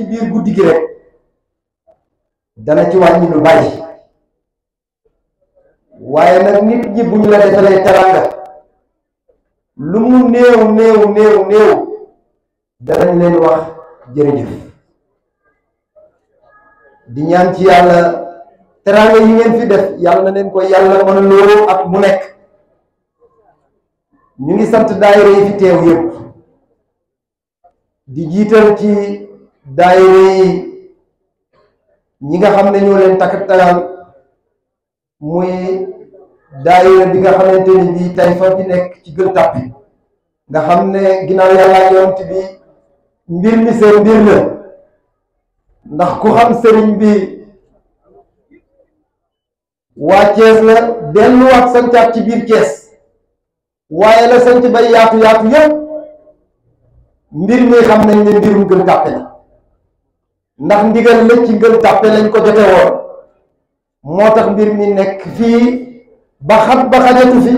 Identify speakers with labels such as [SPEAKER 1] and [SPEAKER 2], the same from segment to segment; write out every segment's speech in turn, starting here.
[SPEAKER 1] ci biir guddi gi rek dana ci wàññi lu bari waaye nag nit ñi bu ñu la defalee teranga lu mu néew néew néew néew danañ leen wax jërëjëf di ñaan ci yàlla teranga yi ngeen fi def yàlla na leen ko yàlla mën loolu ak mu nekk ñu ngi sant daayira yi fi teew yëpp di jiital ci daayira yi ñi nga xam ne ñoo leen takkatal muy daayira bi nga xamante ni bii tey fa bi nekk ci Gueule Tapée nga xam ne ginnaaw yàlla yonent bi mbir mi seen mbir la ndax ku xam sëriñ bi waa Thiès la delluwaat sancaat ci biir Thiès waaye la sanc bay yaatu yaatu yépp mbir mi xam nañ ne mbirum Gueule Tapée la ndax ndigal la ci Gueule Tapée lañ ko jote woon moo tax mbir mi nekk fii ba xat ba xajatu fi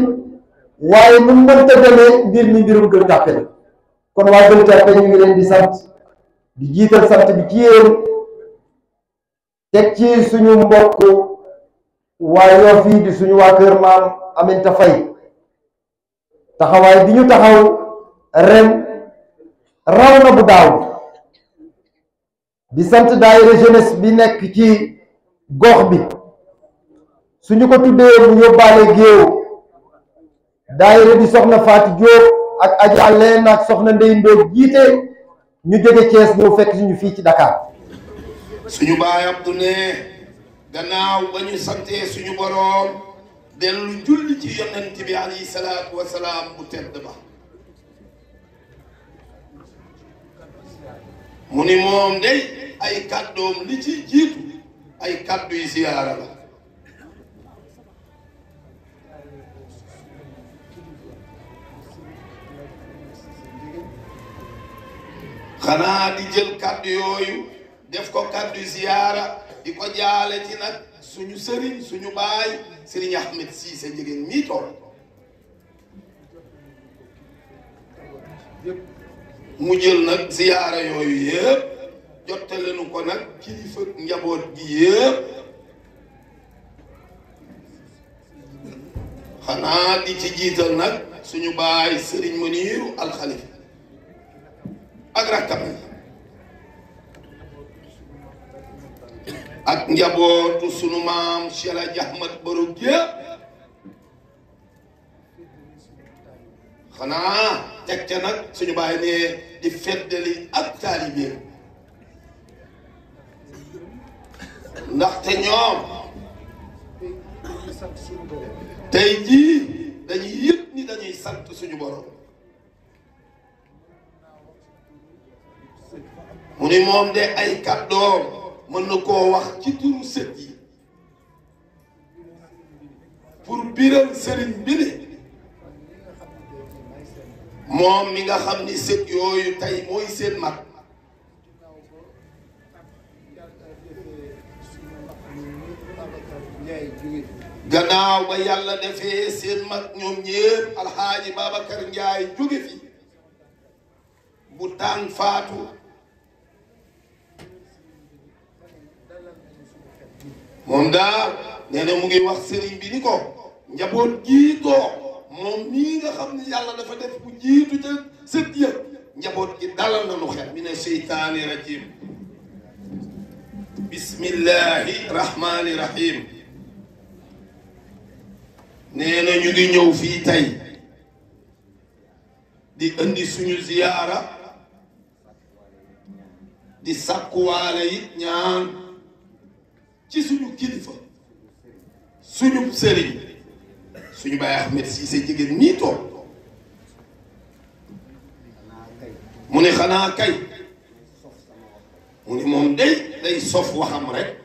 [SPEAKER 1] waaye nu mënta demee mbir mi mbirum Gueule Tapée la kon waa Gueule Tapée ñu ngi leen di sant di jiital sant bi ci yéen teg ci suñu mbokk waa Yoff yi di suñu waa kër maam Aminta Faye taxawaay bi ñu taxaw ren raw na bu daaw di sant daayira jeunesse bi nekk ci gox bi suñu ko tuddee mu yóbbaale géew daayira di soxna Faati Diop ak aji àlleen ak soxna Ndey Ndoog jiite ñu jóge Thiès ñëw fekk suñu fii ci Dakar
[SPEAKER 2] suñu baay Abdou ne gannaaw ba ñu santee suñu boroom dellu julli ci yonent bi alayhi salaatu wasalaam bu tedd ba mu ni moom day ay kàddoom li ci jiitu ay kàddu yi siyaara la xanaa di jël kàddu yooyu def ko kàddu ziyaara di ko jaale ci nag suñu sëriñ suñu baay sëriñ Ahmed Cissé Ndiéguène mii toog mu jël nag ziyaara yooyu yëpp jottale nu ko nag kilifa njaboot gi yëpp xanaa di ci jiital nag suñu baay sëriñ Muniiru alxalifa ak rakkam ak njabootu sunu maam Cheikh El Hadj Ahmad Baro yëpp xanaa teg ca nag suñu baay ne di feddali ak taalibe ndaxte ñoom tey jii dañuy yëg ni dañuy sant suñu borom mu ni moom de ay kàddoom mën na koo wax ci turu sët yi pour biral sëriñ bi ne moom mi nga xam ni sët yooyu tey mooy seen mag gannaaw ba yàlla defee seen mag ñoom ñépp alxaaji Babacar Njaay jóge fi bu tàng faatu moom daal nee na mu ngi wax sëriñ bi ni ko njaboot jiitoo moom mii nga xam ne yàlla dafa def bu jiitu ca sët yëpp njaboot gi dalal na nu xel mi ne seytaani rajim bismillahi rahmani rahim nee na ñu ngi ñëw fii tey di indi suñu ziyaara di sàkkuwaale it ñaan ci suñu kilifa suñu sëriñ suñu baay Ahmed Cissé Ndiéguène nii toog mu ne xanaa kay mu ne moom day sof waxam rek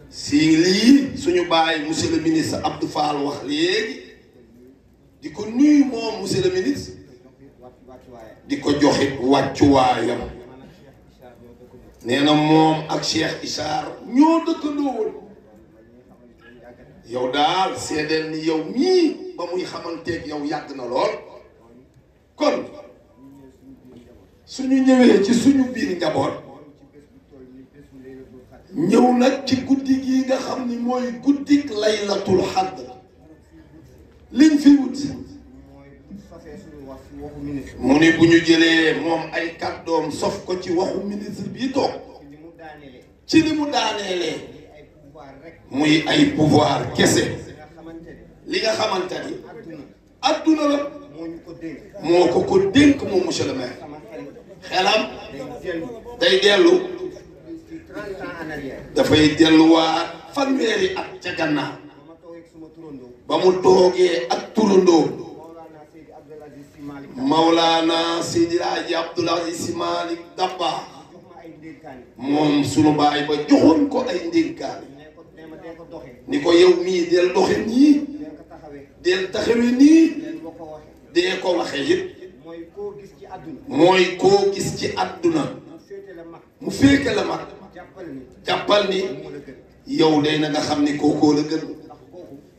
[SPEAKER 2] si lii suñu baay monsieur le ministre Abdou Fall wax léegi di ko nuyu moom monsieur le ministre di ko joxit wàccuwaayam nee na moom ak Cheikh Issar ñoo dëkkandoo woon yow daal seedeel ni yow mii ba muy xamanteeg yow yàgg na lool kon suñu ñëwee ci suñu biir njaboot ñëw nag ci guddi gi nga xam ni mooy guddik laylatul xadr liñ fi wut mu ni bu ñu jëlee moom ay kàddoom sof ko ci waxu ministre bii toog ci li mu daaneelee muy ay pouvoir kese li nga xamante ni adduna la moo ko dénk moom monsieur le maire xelam day dellu dafay delluwaat fanweeri at ca gannaaw ba mu toogee ak turandoo Mawlaana Seydi Hadji Abdoul Aziz Sy Malick Dabakh moom sunu baay ba joxoon ko ay ndénkaane ni ko yow mii del doxe nii del taxawe nii dee ko waxe yëpp mooy koo gis ci àdduna mu féete la mag jàppal ni yow day na nga xam ni kookoo la gën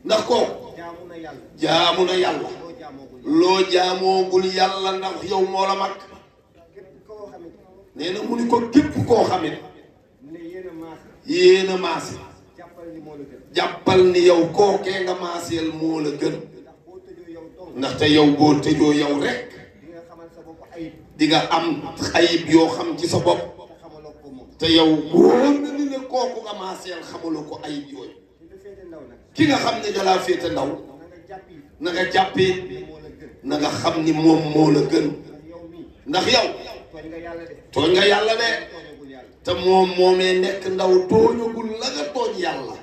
[SPEAKER 2] ndax kooku jaamu na yàlla loo jaamoogul yàlla ndax yow moo la mag nee na mu ni ko képp koo xamit yéen a maase jàppal ni yow kookee nga maaseel moo la gën ndaxte yow boo tëjoo yow rek di nga am ayib yoo xam ci sa bopp te yow wóor na ni ne kooku nga maaseel xamaloo ko ayib yooyu ki nga xam ne dalaa féete ndaw na nga jàppee na nga xam ni moom moo la gën ndax yow tooñ nga yàlla de te moom moomee nekk ndaw tooñagul la nga tooñ yàlla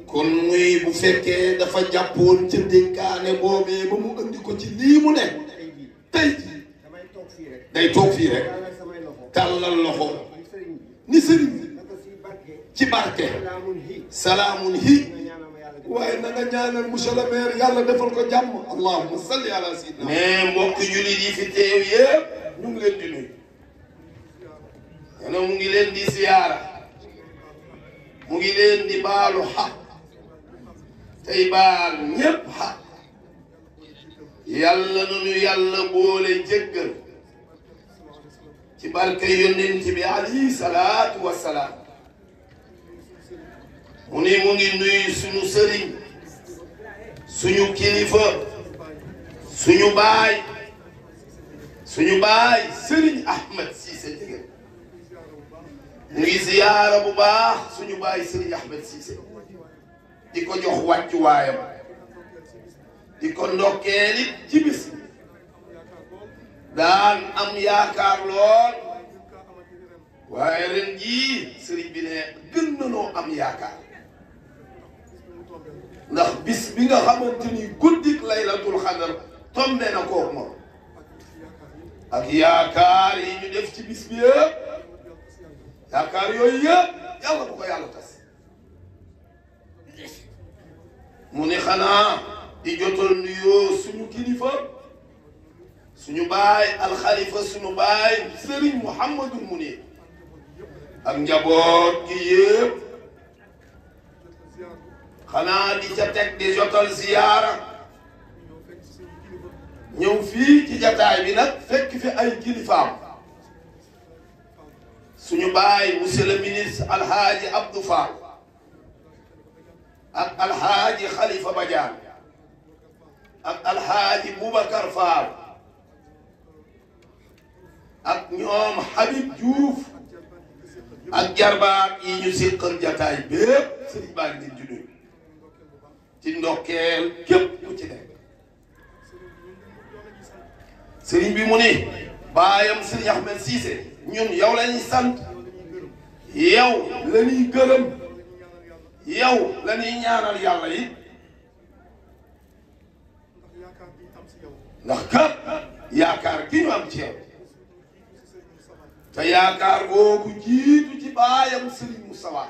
[SPEAKER 2] kon muy bu fekkee dafa jàppoon ca dénkaane boobee ba mu andi ko ci lii mu ne tey day toog fii rek tàllal loxo ni sëriñ ci barke salaamun hi waaye na nga ñaanal monsieur le maire yàlla defal ko jàmm allahumma salli ala sayyidina mais mbokk jullit yi fi teew yëpp ñu ngi leen di nuyu mu ngi leen di siyaara mu ngi leen di baalu xaq tey baal ñépp xaq yàlla nunu yàlla boole jéggal ci barke yonent bi alayhi salaatu wassalaam mu ni mu ngi nuyu suñu sëriñ suñu kilifa suñu baay sëriñ Ahmed Cissé Ndiéguène mu ngi ziyaara bu baax suñu baay sëriñ Ahmed Cissé di ko jox wàccuwaayam di ko ndokkeel it ci bis daan am yaakaar lool waaye ren jii sëriñ bi ne gën na noo am yaakaar ndax bis bi nga xamante ni guddik laylatul xadar tombe na koog moom ak yaakaar yi ñu def ci bis bi yëpp yaakaar yooyu yëpp yàlla bu ko yàlla tas mu ne xanaa di jotal nuyoo suñu kilifa suñu baay alxalifa suñu baay sëriñ Mouhamadul Munir ak njaboot gi yëpp xanaa di ca teg di jotal ziyaara ñëw fii ci jataay bi nag fekk fi ay kilifaam suñu baay monsieur le ministre alhaaji Abdou Fall ak alhaaji Khalifa Badiane ak alhaaji Boubacar Fall ak ñoom Habib Diouf ak jarbaat yi ñu siqal jataay bépp sëriñ baa ngi leen di nuyu ci ndokkeel képp ku ci nekk sëriñ bi mu ni baayam sëriñ Ahmed Cissé ñun yow la ñuy sant yow la ñuy gërëm yow la ñuy ñaanal yàlla yi ndax kat yaakaar gi ñu am ci yow te yaakaar googu jiitu ci baayam Serigne Moustapha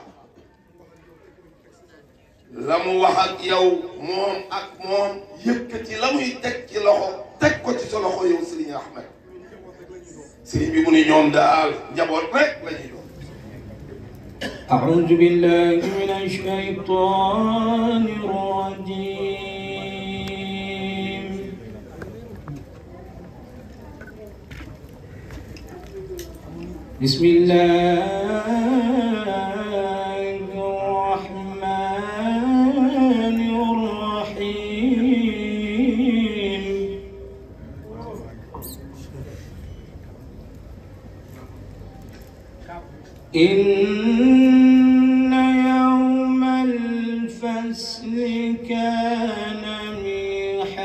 [SPEAKER 2] la mu wax ak yow moom yëkkati la muy teg ci loxo teg ko ci sa loxo yow Serigne Ahmed Serigne bi mu ni ñoom daal njaboot rek la ñuy doon.
[SPEAKER 3] أعوذ بالله من الشيطان الرجيم بسم الله الرحمن الرحيم إن يوم الفصل كان ميقاتا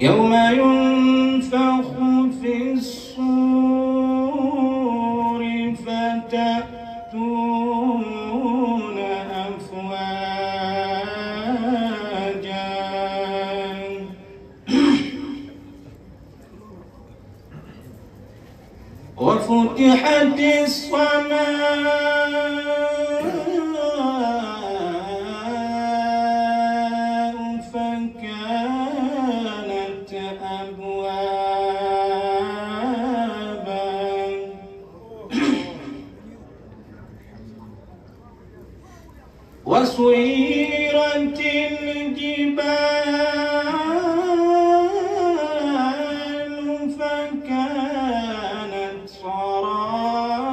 [SPEAKER 3] يوم ينفخ في الصور فتأتون أفواجا وفتحت السماء فكانت أبوابا وسيرت الجبال فكانت سرابا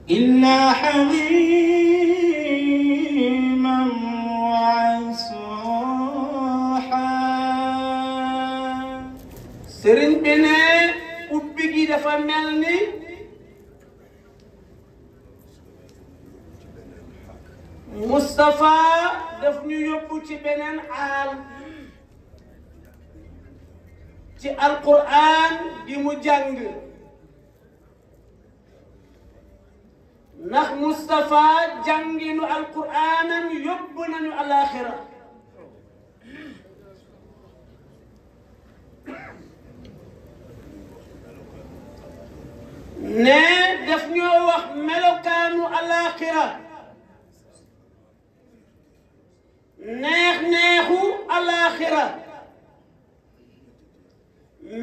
[SPEAKER 3] إلا حميما وعصاحا سرين بني ubbi dafa melni Mustafa daf ñu yóbbu ci beneen aal ci alquran bi mu jàng ndax Mustafa jànginu alquranam yóbbu nañu alaxira ne daf ñoo wax melokaanu alaxira neex neexu alaxira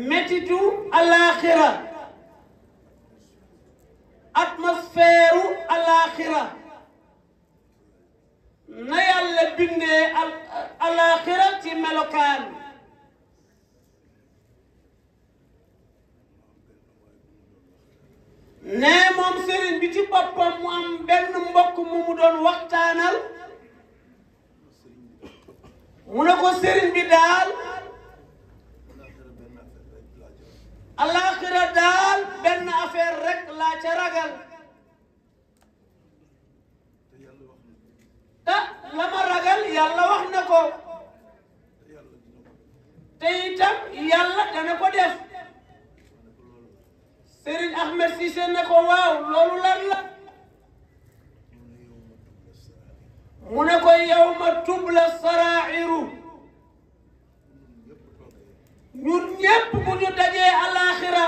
[SPEAKER 3] metitu alaxira atmosphère alaxira na yàlla bindee alaxira ci melokaan ne moom sëriñ bi ci boppam mu am benn mbokk mu doon waxtaanal mu ne ko sëriñ bi daal alaxira daal benn affaire rek laa ca ragal te la ma ragal yàlla wax na ko te itam yàlla dana ko def Serigne Ahmed Cissé ne ko waaw loolu lan la mu ne ko yawma tubla sarairu ñun ñépp bu ñu dajee alaxira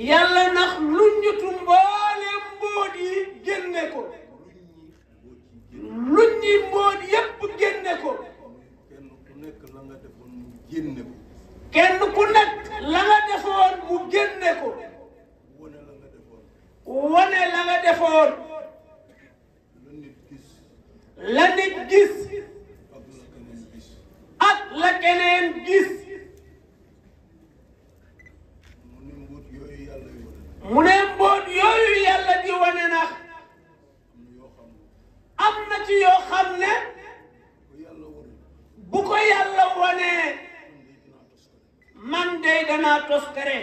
[SPEAKER 3] yàlla nax luññutu mboole mbóot yi génne ko luññi mbóot yépp génne ko kenn ku nekk la nga defoon mu génne ko wane la nga defoon la nit gis ak la keneen gis mu ne mbóot yooyu yàlla di wane nag am na ci yoo xam ne bu ko yàlla wanee man de danaa toskare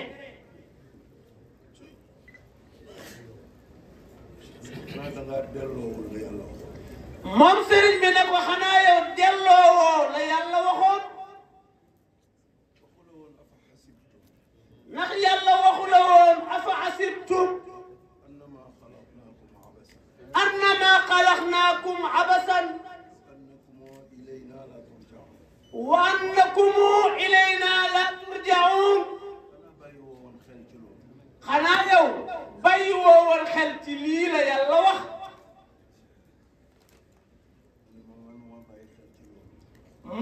[SPEAKER 3] moom sëriñ bi ne ko xanaa yow delloowoo la yàlla waxoon ndax yàlla waxu la woon afa asibtum annama xalaqnaakum abasan wa annakum ilayna la turja'un xanaa yow bàyyi woo woon xel ci lii la yàlla wax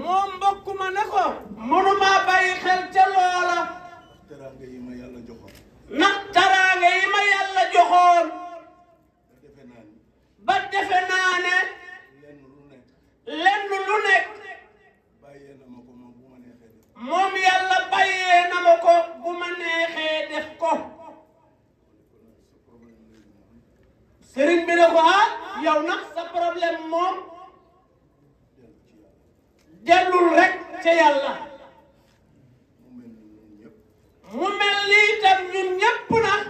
[SPEAKER 3] moom mbokk ma ne ko mënuma bàyyi xel ca loola sëriñ bi ne ko ah yow nag sa problème moom dellul rek ca yàlla mu mel ni itam ñun ñépp nag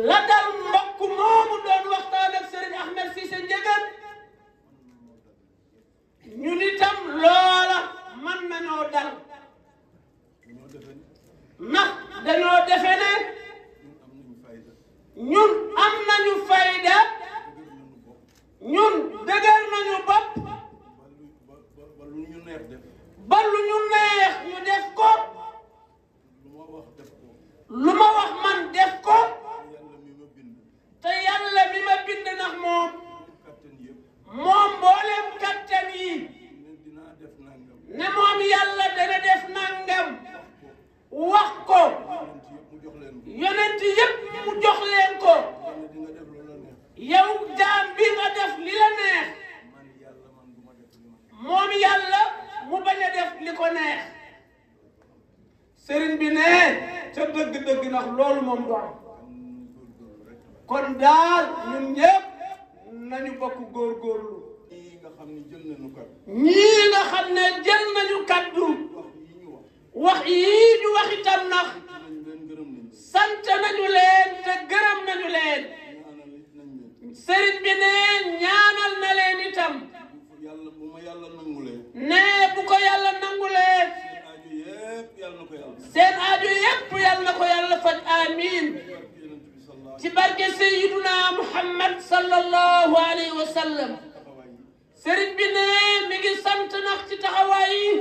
[SPEAKER 3] la dal mbokk moomu doon waxtaan ak sëriñ Ahmed Cissé Ndiéguène ñun itam loola man nañoo dal ndax dañoo defe ne ñun am nañu fayda ñun dëgër nañu bopp ba lu ñu neex ñu def ko lu ma wax man def ko te yàlla mi ma bind ndax moom mboolem kattan yi ne moom yàlla dana def nangam wax ko yonent yépp mu jox leen ko yow jaam bi nga def li la neex moom yàlla mu bañ a def li ko neex sëriñ bi ne ca dëgg-dëgg ndax loolu moom du am kon daal ñun ñëpp nañu bokk góorgóorlu ñii nga xam ne jël nañu kaddu wax yii ñu wax itam nag sant nañu leen te gërëm nañu leen sëriñ bi ne ñaanal na leen itam ne bu ko yàlla nangulee seen aajo yépp yàlla na ko yàlla faj amiin ci barke Sayyiduna Muhammad sallallahu alayhi wa sallam sëriñ bi ne mi ngi sant nag ci taxawaay yi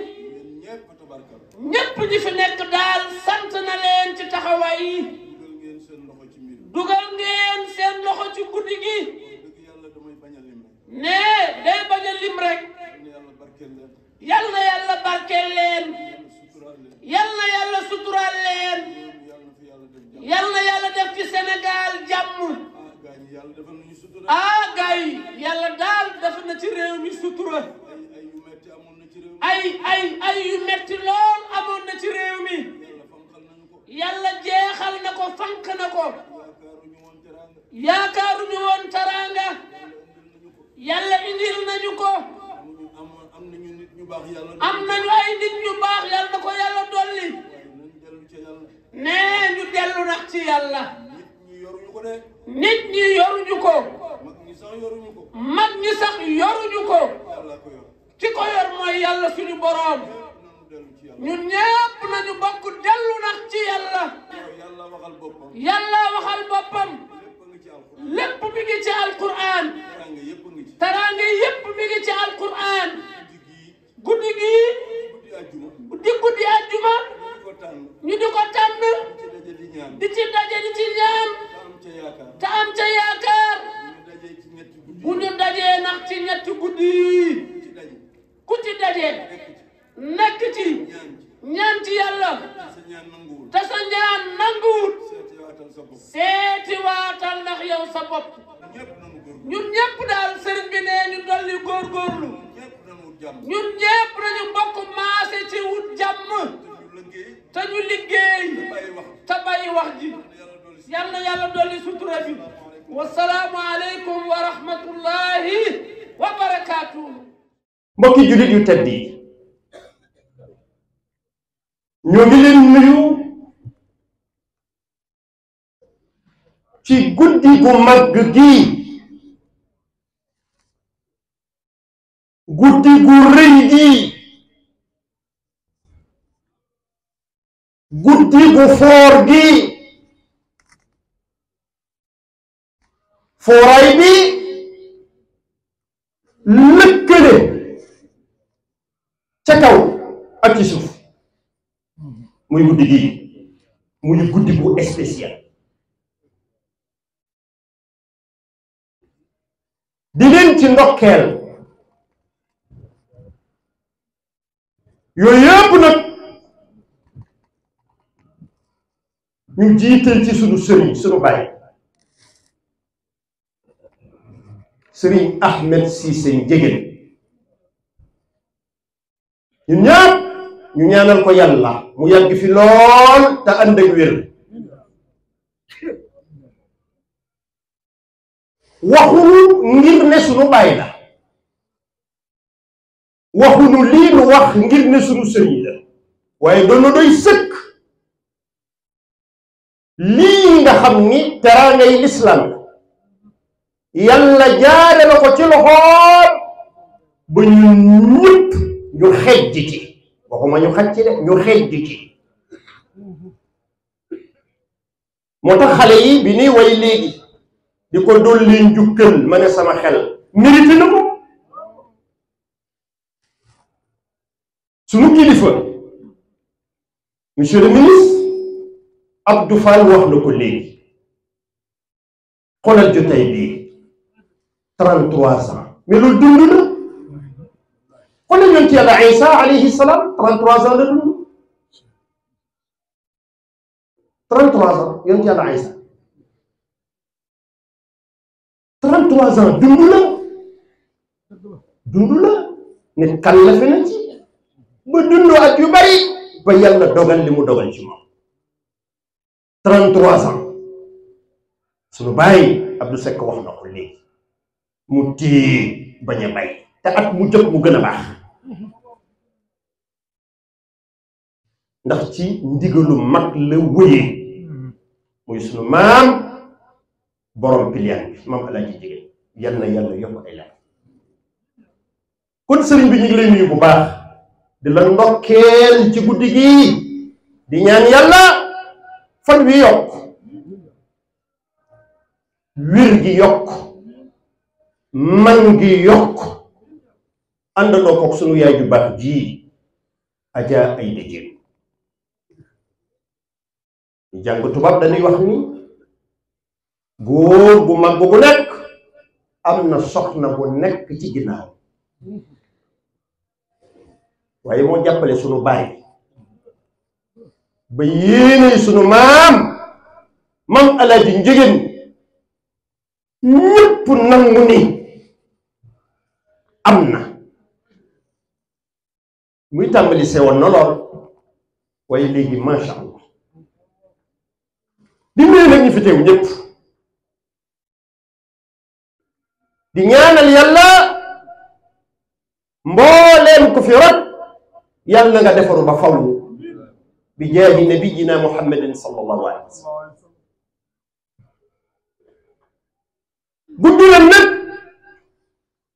[SPEAKER 3] ñépp ñi fi nekk daal sant na leen ci taxawaay yi dugal ngeen seen loxo ci guddi gi ne day bañ a lim rek yal na yàlla barkeel leen yal na yàlla suturaal leen yal na yàlla def ci Sénégal jàmm ah gars yi yàlla daal def na ci réew mi sutura ay yu metti lool amoon na ci réew mi yàlla jeexal na ko fank na ko yaakaaruñu woon taraanga yàlla indil nañu ko am nañu ay nit ñu baax yàlla na ko yàlla dolli nee ñu dellu nag ci yàlla nit ñi yoruñu ko mag ñi sax yoruñu ko ci ko yor mooy yàlla suñu boroom ñun ñépp nañu bokk dellu nag ci yàlla yàlla waxal boppam lépp mi ngi ci alquran taraanga yépp mi ngi ci alquran guddi gi di guddi àjjuma ñu di ko tànn di ci daje di ci ñaan te am ca yaakaar bu ñu dajee nag ci ñetti guddi ku ci daje nekk ci ñaan ci yàlla te sa ñaan nanguwut seeti waatal ndax yow sa bopp ñun ñépp daal sëriñ bi nee ñu dolli góorgóorlu ñun ñépp nañu bokk maase ci wut jàmm te ñu liggéey te bàyyi wax ji yal na yàlla dolli sutura bi wasalaamu aleykum wa rahmatullahi wa barakaatuhu.
[SPEAKER 1] mbokki jullit yu tedd yi ñoo ngi leen nuyu ci guddi gu mag gii guddi gu rëy gii guddi gu foor gii fooraay bi lëkkale ca kaw ak ci suuf muy guddi gii muy guddi bu spécial di leen ci ndokkeel yooyu yëpp nag ñu jiital ci sunu sëriñ sunu baay sëriñ Ahmed Cissé Ndiéguène ñun ñëpp ñu ñaanal ko yàlla mu yàgg fi lool te ànd ak wér
[SPEAKER 4] waxuñu ngir ne sunu baay la waxuñu lii nu wax ngir ne sunu sëriñ la waaye doona doy sëkk lii nga xam ni teraangay lislaam la yàlla jaare la ko ci loxoom ba ñun ñëpp ñu xejj ci waxuma ñu xaj ci de ñu xejj ci moo tax xale yi bi nii way léegi di ko dolli njukkal ma ne sama xel mérité na ko sunu kilifa monsieur le ministre Abdou Fall wax na ko léegi xoolal jotaay bii 33 ans mais loolu dund na xoolal yonent yàlla Isa alayhi salaam 33 ans la dund 33 ans yonent yàlla Isa 33 ans dund la nit kàllafe na ci ba dundoo at yu bari ba yàlla dogal li mu dogal ci moom 33 ans sunu bàyyi Abdou Seck wax na ko léegi mu téye bañ a bay te at mu jot mu gën a baax ndax ci ndigalu mag la wëyee muy sunu maam borom piliyaan bi maam Alaaji Jigéen yal na yàlla yokk ay laaj kon sëriñ bi ñu ngi lay nuyu bu baax di la ndokkeel ci guddi gi di ñaan yàlla fan wi yokk wér gi yokk man gi yokk àndandoo kook sunu yaay ju baax ji Adja Aïda Dieng jàng tubaab dañuy wax ni góor bu mag bu nekk am na soxna bu nekk ci ginnaaw waaye moo jàppale sunu baay ba yéene sunu maam Alaaji Njëgeen ñépp nangu ni am na muy tàmbali sewoon na lool waaye léegi macha allah di nuyu nag ñi fi teew ñépp di ñaanal yàlla mbooleem ko fi rot yàlla nga defaru ba faw bi jaahi nabiyina muhammadin sallallahu alayhi wa sallam guddi la nag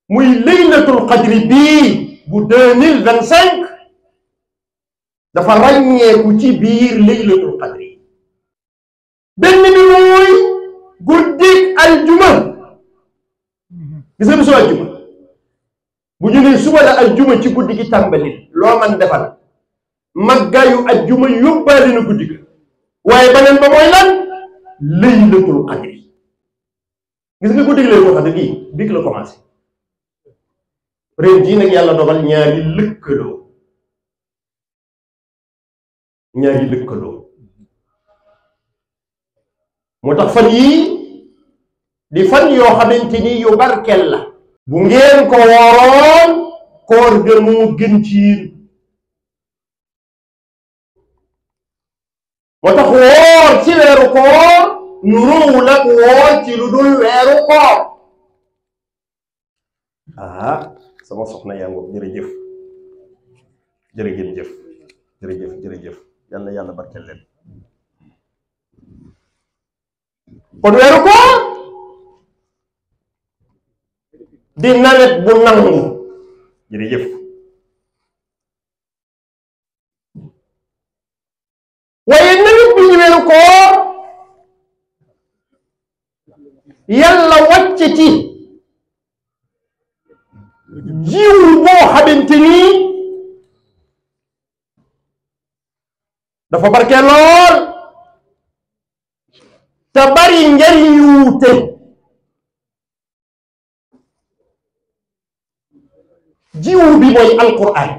[SPEAKER 4] muy laylatul qadri bii bu 2025 dafa ràññeeku ci biir laylatul qadri benn bi mooy guddik aljuma gis nga bisu aljuma bu ñu nee suba la aljuma ci guddi gi tàmbali loo man defal màggaayu aljuma yóbbaale na guddi ga waaye beneen ba mooy lan laylatul qadri gis nga guddi gi laylatul qadri gii bii la commencé ren jii nag yàlla dogal ñaari lëkkaloo moo tax fan yii di fan yoo xamante ni yu barkel la bu ngeen ko wooroon koor ga moo gën ci yéen moo tax woor ci weeru koor nu róowu nag woor ci lu dul weeru koor sama soxna yaa ngoog jërëjëf jërëjëf yal na yàlla barkeel leen kon weeru koor di nawet bu nangu jërëjëf waaye nawet bi ñu weeru koor yàlla wàcce ci jiw boo xamante ni dafa barke lool te bari njariñ yu wuute jiw bi mooy alquran